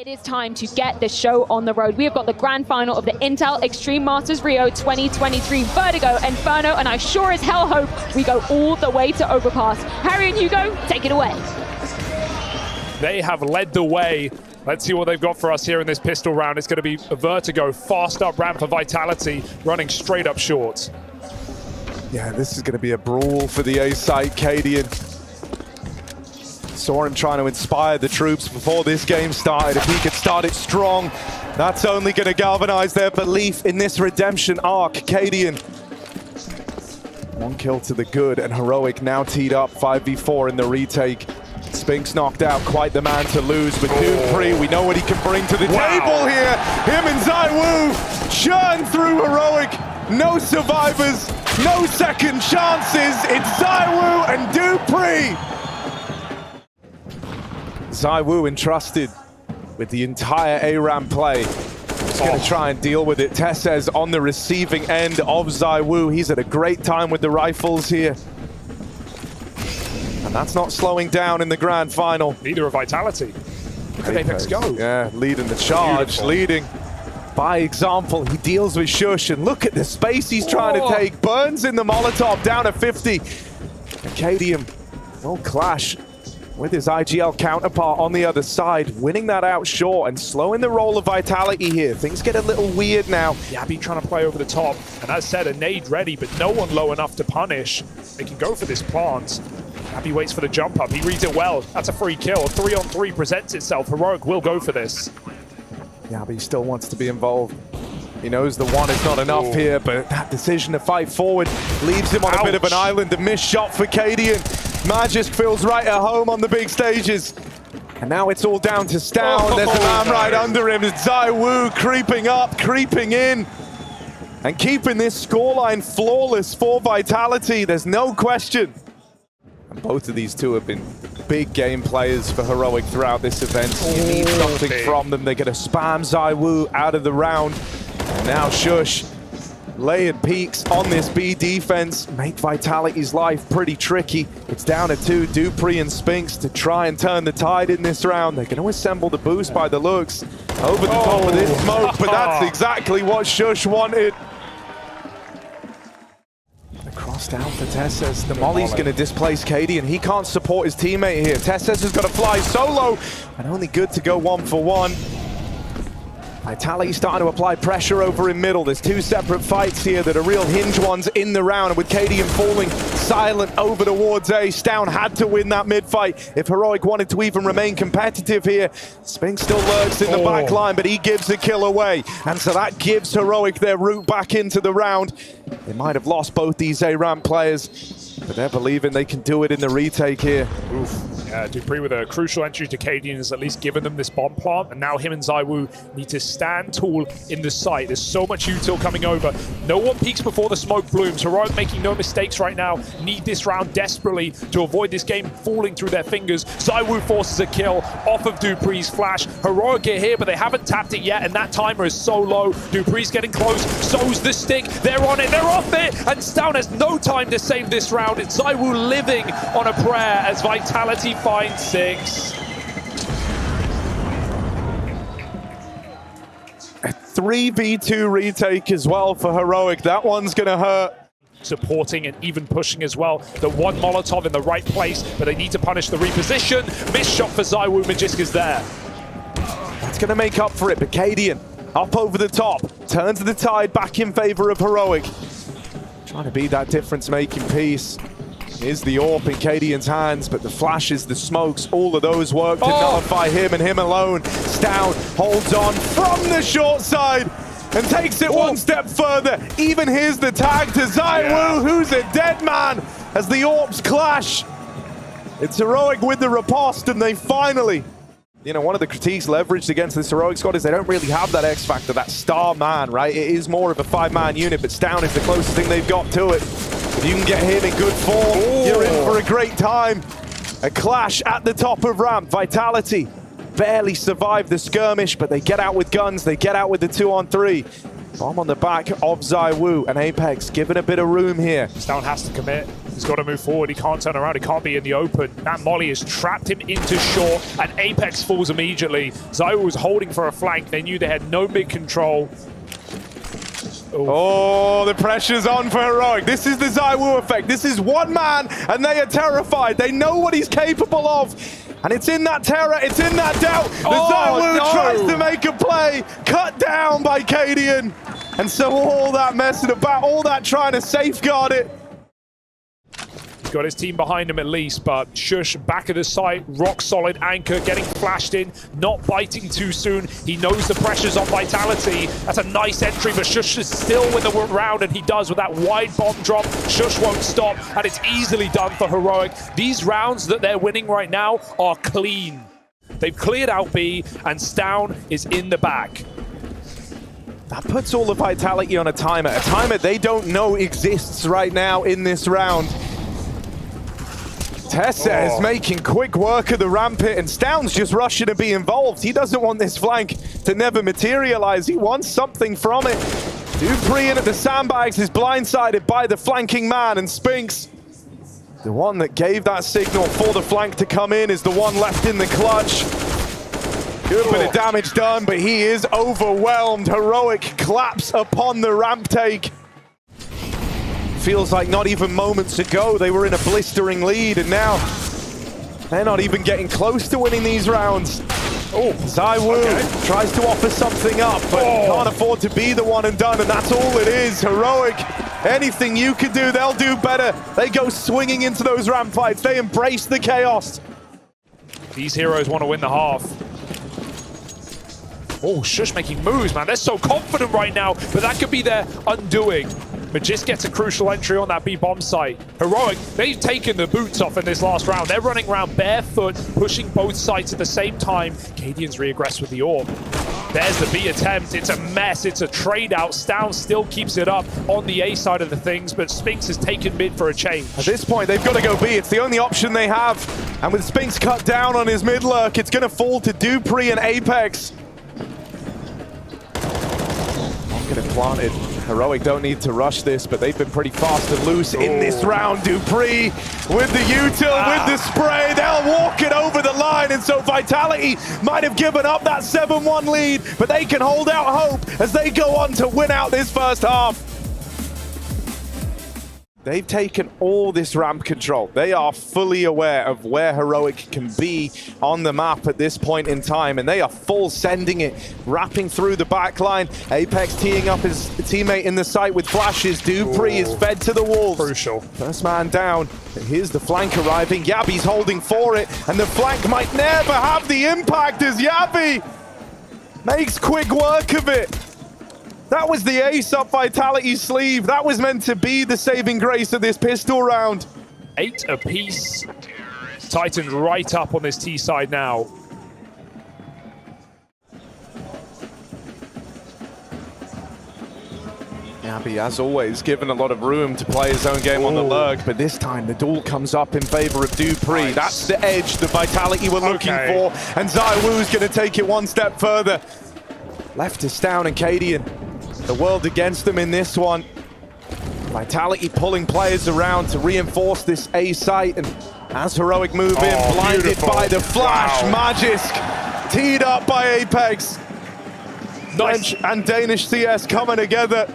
It is time to get the show on the road. We have got the grand final of the Intel Extreme Masters Rio 2023 Vertigo Inferno, and I sure as hell hope we go all the way to Overpass. Harry and Hugo, take it away. They have led the way. Let's see what they've got for us here in this pistol round. It's going to be a Vertigo, fast up ramp for Vitality, running straight up short. Yeah, this is going to be a brawl for the A site. Cadian saw him trying to inspire the troops before this game started. If he could start it strong, that's only going to galvanize their belief in this redemption arc. Cadian, one kill to the good, and Heroic now teed up 5v4 in the retake. Spinks knocked out, quite the man to lose. With Dupree, we know what he can bring to the table here. Him and ZywOo churn through Heroic. No survivors, no second chances. It's ZywOo and Dupree. ZywOo entrusted with the entire A-Ram play. He's going to try and deal with it. Tessez on the receiving end of ZywOo. He's at a great time with the rifles here. And that's not slowing down in the grand final. Neither are Vitality. Look at Apex go. Yeah, leading the charge, Beautiful. leading by example. He deals with Shush, and look at the space he's trying to take. Burns in the Molotov, down to 50. Acadium will clash with his IGL counterpart on the other side, winning that out short and slowing the roll of Vitality here. Things get a little weird now. Yabby trying to play over the top, and as said, a nade ready, but no one low enough to punish. They can go for this plant. Yabby waits for the jump up. He reads it well. That's a free kill. 3-on-3 presents itself. Heroic will go for this. Yabby still wants to be involved. He knows the one is not enough here, but that decision to fight forward leaves him on a bit of an island. A missed shot for Cadian. Magisk feels right at home on the big stages. And now it's all down to Stown. There's a man right under him. It's ZywOo creeping up, creeping in, and keeping this scoreline flawless for Vitality. There's no question. And both of these two have been big game players for Heroic throughout this event. You need something from them. They're going to spam ZywOo out of the round. And now Shush, layered peaks on this B defense, make Vitality's life pretty tricky. It's down to 2, Dupree and Spinks, to try and turn the tide in this round. They're going to assemble the boost by the looks over the top of this smoke, but that's exactly what Shush wanted. The cross down for Tessez. The molly's going to displace Cadian. He can't support his teammate here. Tessez has got to fly solo, and only good to go 1-for-1. Vitality starting to apply pressure over in middle. There's two separate fights here that are real hinge ones in the round. And with Cadian falling silent over towards A, Stown had to win that mid fight if Heroic wanted to even remain competitive here. Spinks still lurks in the back line, but he gives the kill away. And so that gives Heroic their route back into the round. They might have lost both these A-Ramp players, but they're believing they can do it in the retake here. Oof. Yeah, Dupree with a crucial entry to Cadian has at least given them this bomb plant, and now him and ZywOo need to stand tall in the site. There's so much util coming over. No one peeks before the smoke blooms. Heroic making no mistakes right now. Need this round desperately to avoid this game falling through their fingers. ZywOo forces a kill off of Dupree's flash. Heroic get here, but they haven't tapped it yet, and that timer is so low. Dupree's getting close, so's the stick. They're on it, they're off it, and Stown has no time to save this round. It's ZywOo living on a prayer as Vitality finds 6. A 3v2 retake as well for Heroic. That one's going to hurt. Supporting and even pushing as well. The one Molotov in the right place, but they need to punish the reposition. Missed shot for ZywOo. Magisk is there. That's going to make up for it, but Cadian up over the top. Turns the tide back in favor of Heroic. Trying to be that difference-making piece. Is the AWP in Cadian's hands, but the flashes, the smokes, all of those work to nullify him and him alone. Stown holds on from the short side and takes it one step further. Even here's the tag to ZywOo, who's a dead man, as the AWPs clash. It's Heroic with the riposte, and they finally... You know, one of the critiques leveraged against this Heroic squad is they don't really have that X factor, that star man, right? It is more of a 5-man unit, but Stown is the closest thing they've got to it. If you can get him in good form, you're in for a great time. A clash at the top of ramp. Vitality barely survived the skirmish, but they get out with guns, they get out with the 2-on-3. Bomb on the back of ZywOo, and Apex given a bit of room here. Stown has to commit. He's got to move forward. He can't turn around. He can't be in the open. That molly has trapped him into short, and Apex falls immediately. ZywOo was holding for a flank. They knew they had no mid control. Oh, the pressure's on for Heroic. This is the ZywOo effect. This is one man, and they are terrified. They know what he's capable of. And it's in that terror, it's in that doubt. The ZywOo tries to make a play, cut down by Cadian. And so all that messing about, all that trying to safeguard it. Got his team behind him at least, but Shush back of the site, rock solid anchor, getting flashed in, not biting too soon. He knows the pressure's on Vitality. That's a nice entry, but Shush is still win the round, and he does with that wide bomb drop. Shush won't stop, and it's easily done for Heroic. These rounds that they're winning right now are clean. They've cleared out B, and Stown is in the back. That puts all the Vitality on a timer they don't know exists right now in this round. Tessa is making quick work of the rampant, and Stown's just rushing to be involved. He doesn't want this flank to never materialize. He wants something from it. dupreeh in at the sandbags is blindsided by the flanking man, and Spinks, the one that gave that signal for the flank to come in, is the one left in the clutch. Good bit of damage done, but he is overwhelmed. Heroic claps upon the ramp take. Feels like not even moments ago they were in a blistering lead, and now they're not even getting close to winning these rounds. ZywOo tries to offer something up, but can't afford to be the one and done, and that's all it is. Heroic, anything you can do, they'll do better. They go swinging into those ramp fights. They embrace the chaos. These heroes want to win the half. Oh, Shush making moves, man. They're so confident right now, but that could be their undoing. Magist gets a crucial entry on that B bomb site. Heroic, they've taken the boots off in this last round. They're running around barefoot, pushing both sites at the same time. Cadian's regressed with the orb. There's the B attempt. It's a mess. It's a trade out. Stown still keeps it up on the A side of the things, but Spinks has taken mid for a change. At this point, they've got to go B. It's the only option they have. And with Spinks cut down on his mid lurk, it's going to fall to dupreeh and Apex. I'm going to plant it. Heroic don't need to rush this, but they've been pretty fast and loose in this round. dupreeh with the util, with the spray, they'll walk it over the line, and so Vitality might have given up that 7-1 lead, but they can hold out hope as they go on to win out this first half. They've taken all this ramp control. They are fully aware of where Heroic can be on the map at this point in time, and they are full sending it, wrapping through the back line. Apex teeing up his teammate in the site with flashes. dupreeh is fed to the walls. Crucial. First man down. And here's the flank arriving. Yabi's holding for it, and the flank might never have the impact as Yabi makes quick work of it. That was the ace up Vitality's sleeve. That was meant to be the saving grace of this pistol round. 8 apiece. Tightened right up on this T side now. Yabi, as always, given a lot of room to play his own game on the lurk, but this time the duel comes up in favor of dupreeh. Nice. That's the edge that Vitality were looking for, and ZywOo's going to take it one step further. Left to Stown and Cadian. The world against them in this one. Vitality pulling players around to reinforce this A site, and as Heroic move in, blinded by the flash. Magisk teed up by Apex. Nice. French and Danish CS coming together.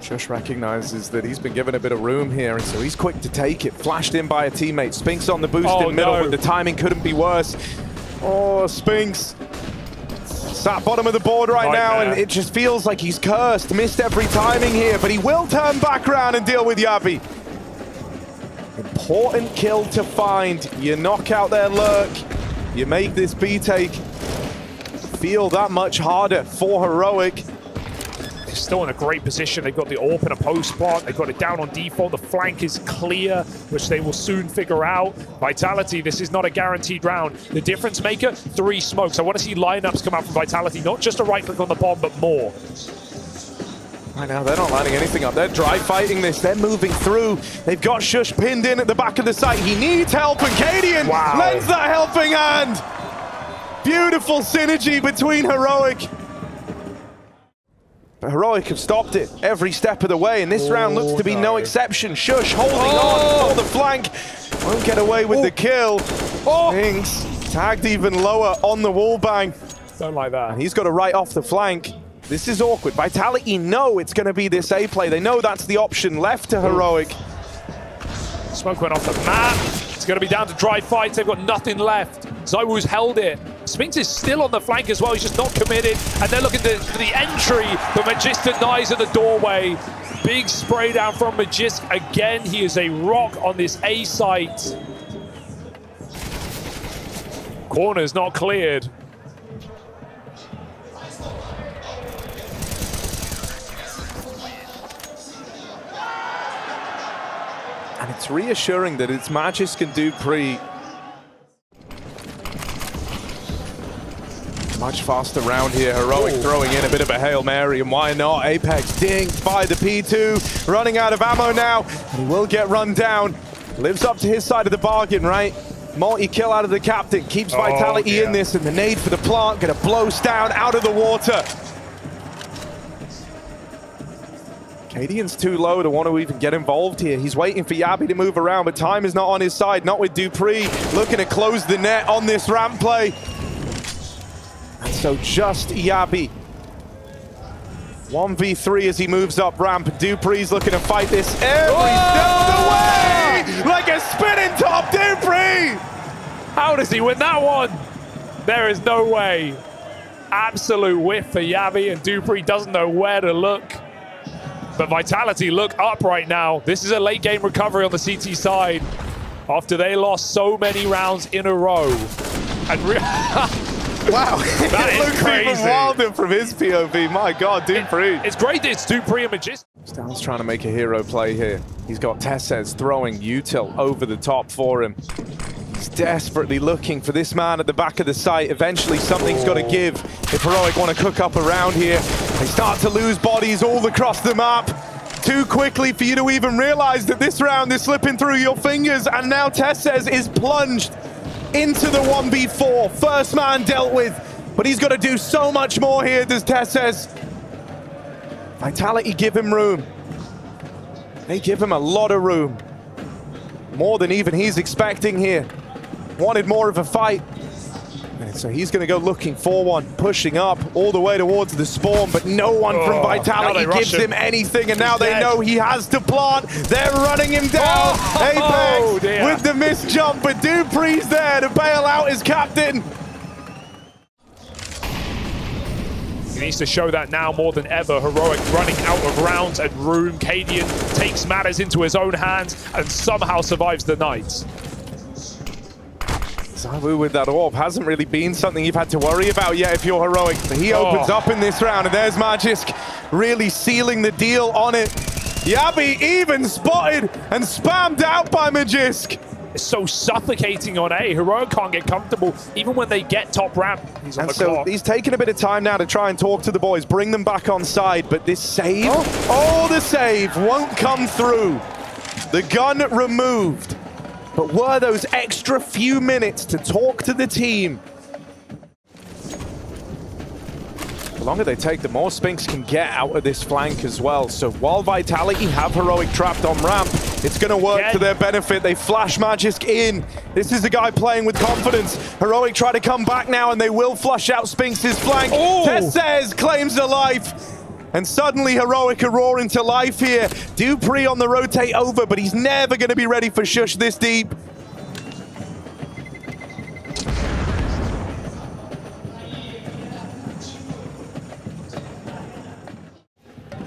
Shush recognizes that he's been given a bit of room here, and so he's quick to take it. Flashed in by a teammate. Spinks on the boost in middle, but the timing couldn't be worse. Oh, Spinks sat bottom of the board right now, and it just feels like he's cursed. Missed every timing here, but he will turn back around and deal with Yabi. Important kill to find. You knock out their lurk, you make this B take feel that much harder for Heroic. They're still in a great position. They've got the AWP in a post spot. They've got it down on default. The flank is clear, which they will soon figure out. Vitality, this is not a guaranteed round. The difference maker, 3 smokes. I want to see lineups come out from Vitality, not just a right click on the bomb, but more. Right now, they're not lining anything up. They're dry fighting this. They're moving through. They've got Shush pinned in at the back of the site. He needs help, and Cadian lends that helping hand. Beautiful synergy between Heroic. But Heroic have stopped it every step of the way, and this round looks to be no exception. Sjuush holding on for the flank. Won't get away with the kill. Spinx tagged even lower on the wallbang. Don't like that. And he's got to right off the flank. This is awkward. Vitality know it's going to be this A play. They know that's the option left to Heroic. Smoke went off the map. It's going to be down to dry fights. They've got nothing left. ZywOo's held it. Spinx is still on the flank as well. He's just not committed. And they're looking for the entry. But Magisk denies at the doorway. Big spray down from Magisk. Again, he is a rock on this A site. Corner's not cleared. And it's reassuring that it's Magisk and dupreeh. Much faster round here. Heroic throwing in a bit of a Hail Mary, and why not? Apex dinged by the P2, running out of ammo now, and he will get run down. Lives up to his side of the bargain, right? Multi-kill out of the captain, keeps Vitality in this, and the nade for the plant, gonna blow down out of the water. Cadian's too low to want to even get involved here. He's waiting for Yabi to move around, but time is not on his side, not with dupreeh. Looking to close the net on this ramp play. And so just Yabi. 1v3 as he moves up ramp. dupreeh's looking to fight this every step of the way! Like a spinning top, dupreeh! How does he win that one? There is no way. Absolute whiff for Yabi, and dupreeh doesn't know where to look. But Vitality look up right now. This is a late game recovery on the CT side after they lost so many rounds in a row. And wow, that it looks crazy. Even wilder from his POV. My God, dupreeh. It's great that it's dupreeh and Magisk. Stan's trying to make a hero play here. He's got Tessez throwing util over the top for him. He's desperately looking for this man at the back of the site. Eventually, something's got to give if Heroic want to cook up around here. They start to lose bodies all across the map. Too quickly for you to even realize that this round is slipping through your fingers, and now Tessez is plunged into the 1v4. First man dealt with, but he's got to do so much more here, does Tessez. Vitality give him room. They give him a lot of room. More than even he's expecting here. Wanted more of a fight. And so he's going to go looking for one, pushing up all the way towards the spawn, but no one from Vitality gives him anything, and now they know he has to plant. They're running him down. Apex with the missed jump, but dupreeh's there to bail out his captain. He needs to show that now more than ever. Heroic running out of rounds and room. Cadian takes matters into his own hands and somehow survives the night. ZywOo with that orb hasn't really been something you've had to worry about yet if you're Heroic. But he opens up in this round, and there's Magisk really sealing the deal on it. Yabi even spotted and spammed out by Magisk. It's so suffocating on A. Heroic can't get comfortable even when they get top ramp. He's on the clock. He's taking a bit of time now to try and talk to the boys, bring them back on side, but this save, the save won't come through. The gun removed. But were those extra few minutes to talk to the team? The longer they take, the more Spinx can get out of this flank as well. So while Vitality have Heroic trapped on ramp, it's going to work to their benefit. They flash Magisk in. This is the guy playing with confidence. Heroic try to come back now, and they will flush out Spinx's flank. Tessez claims a life. And suddenly Heroic are roaring to life here. dupreeh on the rotate over, but he's never going to be ready for Sjuush this deep.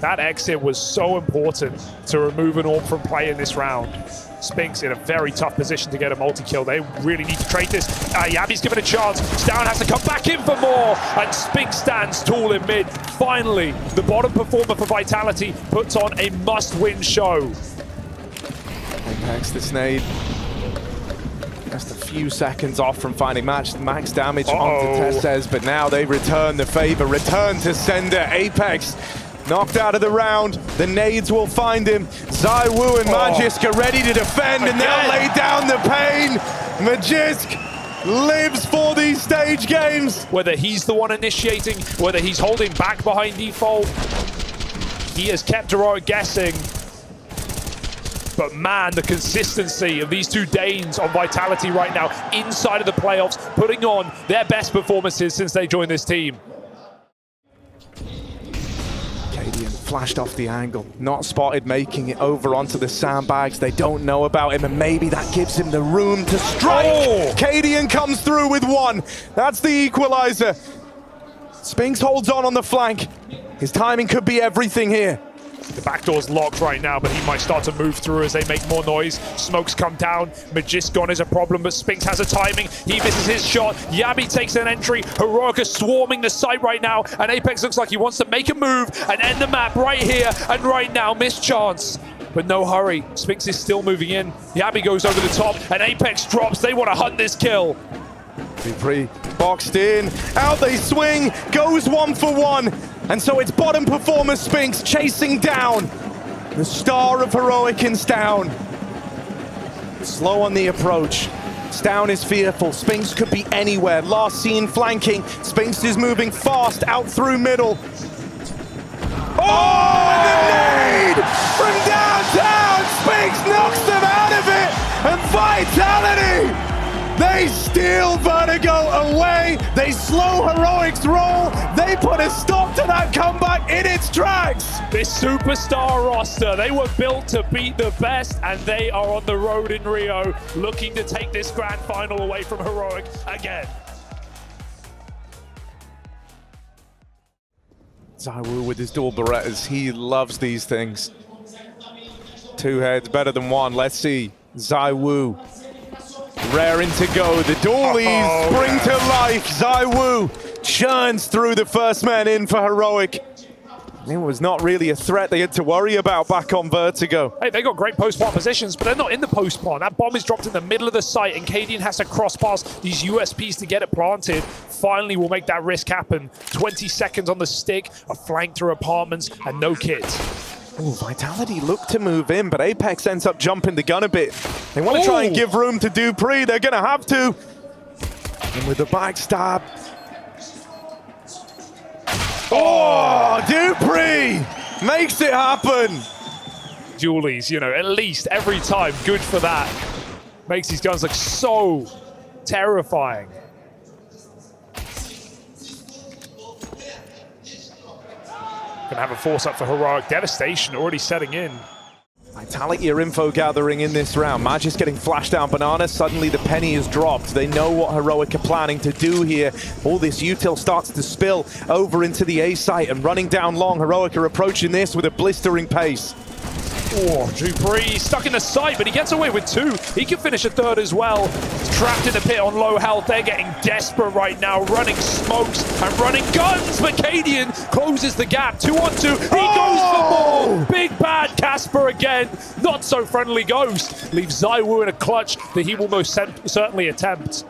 That exit was so important to remove an orb from play in this round. Spinx in a very tough position to get a multi-kill. They really need to trade this. Yabi's given a chance. Stavn has to come back in for more. And Spinx stands tall in mid. Finally, the bottom performer for Vitality puts on a must-win show. Apex this nade. Just a few seconds off from finding max damage onto Tessez, but now they return the favor. Return to sender. Apex knocked out of the round. The nades will find him. ZywOo and Magisk are ready to defend, and they'll lay down the pain. Magisk lives for these stage games. Whether he's the one initiating, whether he's holding back behind default, He has kept Heroic guessing. But man, the consistency of these two Danes on Vitality right now inside of the playoffs, putting on their best performances since they joined this team. Cadian flashed off the angle, not spotted, making it over onto the sandbags. They don't know about him, and maybe that gives him the room to strike. Oh! Cadian comes through with one. That's the equalizer. Spinks holds on the flank. His timing could be everything here. The back door's locked right now, but he might start to move through as they make more noise. Smokes come down. Magisk gone is a problem, but Spinks has a timing. He misses his shot. Yabi takes an entry. Heroic are swarming the site right now, and Apex looks like he wants to make a move and end the map right here and right now. Missed chance, but no hurry. Spinks is still moving in. Yabi goes over the top, and Apex drops. They want to hunt this kill. Dupree boxed in, out they swing, goes 1 for 1. And so it's bottom performer Spinks chasing down the star of Heroic in Stown. Slow on the approach. Stown is fearful. Spinks could be anywhere. Last seen flanking. Spinks is moving fast out through middle. Oh, and the nade from downtown. Spinks knocks them out of it. And Vitality, they steal Vertigo away. They slow Heroic's roll. They put a stop to that comeback in its tracks. This superstar roster, they were built to beat the best, and they are on the road in Rio, looking to take this grand final away from Heroic again. ZywOo with his dual Berettas. He loves these things. 2 heads better than 1. Let's see. ZywOo. Raring to go. The dualies spring to life. ZywOo churns through the first man in for Heroic. It was not really a threat they had to worry about back on Vertigo. Hey, they got great post-plant positions, but they're not in the post-plant. That bomb is dropped in the middle of the site, and Cadian has to cross past these USPs to get it planted. Finally, we'll make that risk happen. 20 seconds on the stick, a flank through apartments, and no kits. Ooh, Vitality look to move in, but Apex ends up jumping the gun a bit. They want to try and give room to Dupree. They're going to have to. And with the backstab. Oh, Dupree makes it happen. Dualies, you know, at least every time. Good for that. Makes these guns look so terrifying. Gonna have a force up for Heroic. Devastation already setting in. Vitality are info gathering in this round. Magisk getting flashed down Banana. Suddenly the penny is dropped. They know what Heroic are planning to do here. All this util starts to spill over into the A site and running down long. Heroic are approaching this with a blistering pace. Oh, Dupree stuck in the site, but he gets away with 2. He can finish a 3rd as well. He's trapped in the pit on low health. They're getting desperate right now, running smokes and running guns, but Cadian closes the gap. 2 on 2. He goes for more. Big bad Casper again. Not so friendly Ghost. Leaves ZywOo in a clutch that he will most certainly attempt.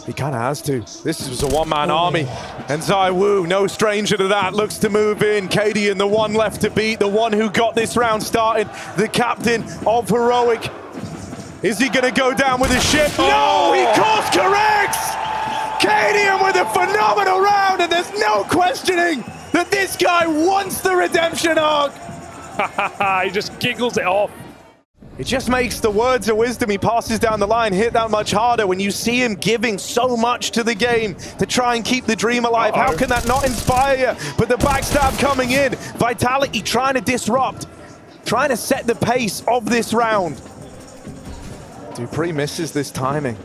He kind of has to. This was a one-man army. And ZywOo, no stranger to that, looks to move in. Cadian, the one left to beat, the one who got this round started, the captain of Heroic. Is he going to go down with his ship? No, he course corrects! Cadian with a phenomenal round, and there's no questioning that this guy wants the redemption arc. He just giggles it off. It just makes the words of wisdom he passes down the line hit that much harder when you see him giving so much to the game to try and keep the dream alive. How can that not inspire you? But the backstab coming in, Vitality trying to disrupt, trying to set the pace of this round. Dupree misses this timing,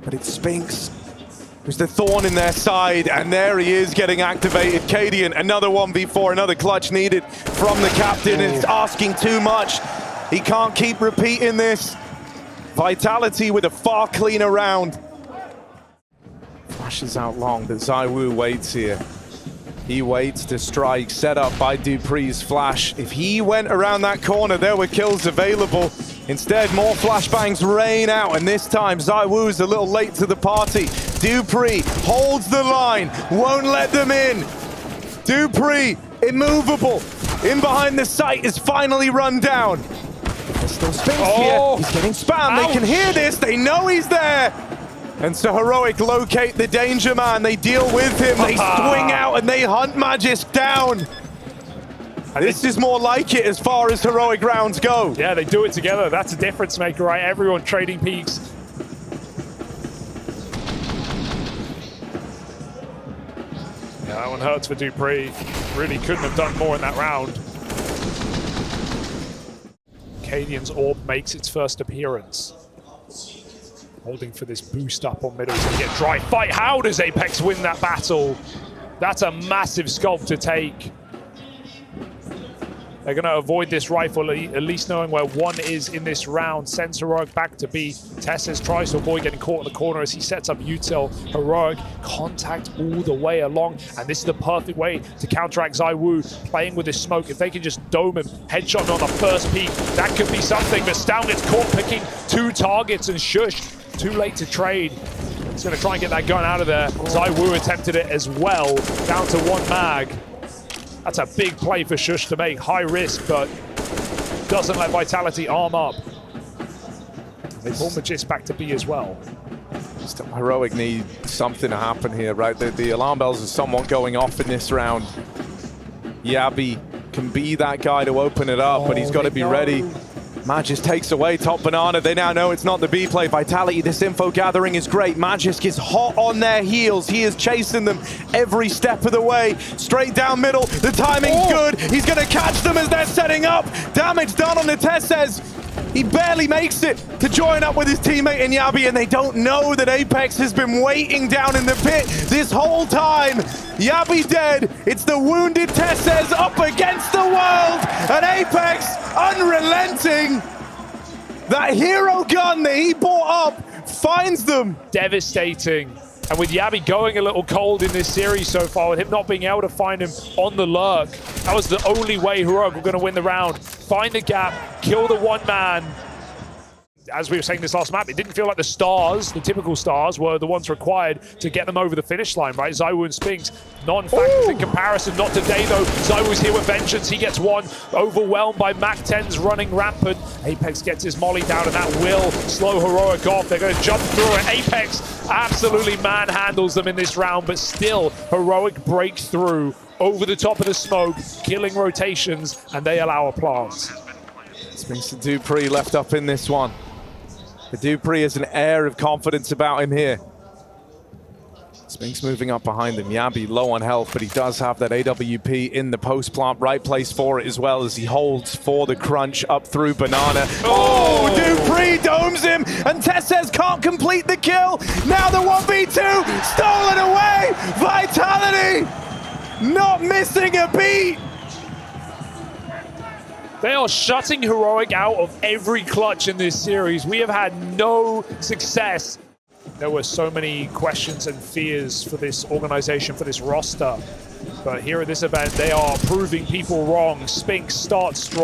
but it's Spinks who's the thorn in their side, and there he is getting activated. Cadian, another 1v4, another clutch needed from the captain. It's asking too much. He can't keep repeating this. Vitality with a far cleaner round. Flashes out long, but ZywOo waits here. He waits to strike, set up by Dupree's flash. If he went around that corner, there were kills available. Instead, more flashbangs rain out, and this time ZywOo's a little late to the party. Dupree holds the line, won't let them in. Dupree, immovable. In behind the site is finally run down. There's still Spinks here. He's getting spammed. Ouch. They can hear this. They know he's there. And so Heroic locate the danger man. They deal with him. They swing out and they hunt Magisk down. This is more like it as far as heroic rounds go. Yeah, they do it together. That's a difference maker, right? Everyone trading peaks. Yeah, that one hurts for Dupree. Really couldn't have done more in that round. Cadian's orb makes its first appearance. Holding for this boost up on middle. He's going to get dry fight. How does Apex win that battle? That's a massive sculpt to take. They're going to avoid this rifle, at least knowing where one is in this round. Sends Heroic back to B. Tesses tries to avoid getting caught in the corner as he sets up Util. Heroic contact all the way along. And this is the perfect way to counteract ZywOo playing with this smoke. If they can just dome him, headshot him on the first peak, that could be something. But Stown gets caught picking 2 targets and Shush, too late to trade. He's going to try and get that gun out of there. ZywOo attempted it as well, down to 1 mag. That's a big play for Shush to make. High risk, but doesn't let Vitality arm up. They pull Magis back to B as well. Still, Heroic need something to happen here, right? The alarm bells are somewhat going off in this round. Yabi can be that guy to open it up, but he's got to be ready. Magisk takes away top banana. They now know it's not the B play. Vitality, this info gathering is great. Magisk is hot on their heels. He is chasing them every step of the way. Straight down middle. The timing's good. He's going to catch them as they're setting up. Damage done on the Tesses. He barely makes it to join up with his teammate in Yabi, and they don't know that Apex has been waiting down in the pit this whole time. Yabi dead. It's the wounded Tesses up against the world, and Apex unrelenting. That hero gun that he bought up finds them. Devastating. And with Yabi going a little cold in this series so far, with him not being able to find him on the lurk, that was the only way Heroic were going to win the round. Find the gap, kill the 1 man. As we were saying this last map, it didn't feel like the stars, the typical stars, were the ones required to get them over the finish line, right? ZywOo and Spinks, non-factors in comparison. Not today, though. ZywOo's here with vengeance. He gets 1, overwhelmed by Mac-10s running rampant. Apex gets his molly down, and that will slow Heroic off. They're going to jump through it. Apex absolutely manhandles them in this round, but still, Heroic breaks through over the top of the smoke, killing rotations, and they allow a plant. Spinks and Dupree left up in this one. But Dupree has an air of confidence about him here. Spinks moving up behind him. Yabi low on health, but he does have that AWP in the post plant. Right place for it as well as he holds for the crunch up through banana. Oh, Dupree domes him, and Tesses can't complete the kill. Now the 1v2 stolen away. Vitality not missing a beat. They are shutting Heroic out of every clutch in this series. We have had no success. There were so many questions and fears for this organization, for this roster. But here at this event, they are proving people wrong. Spinks starts strong.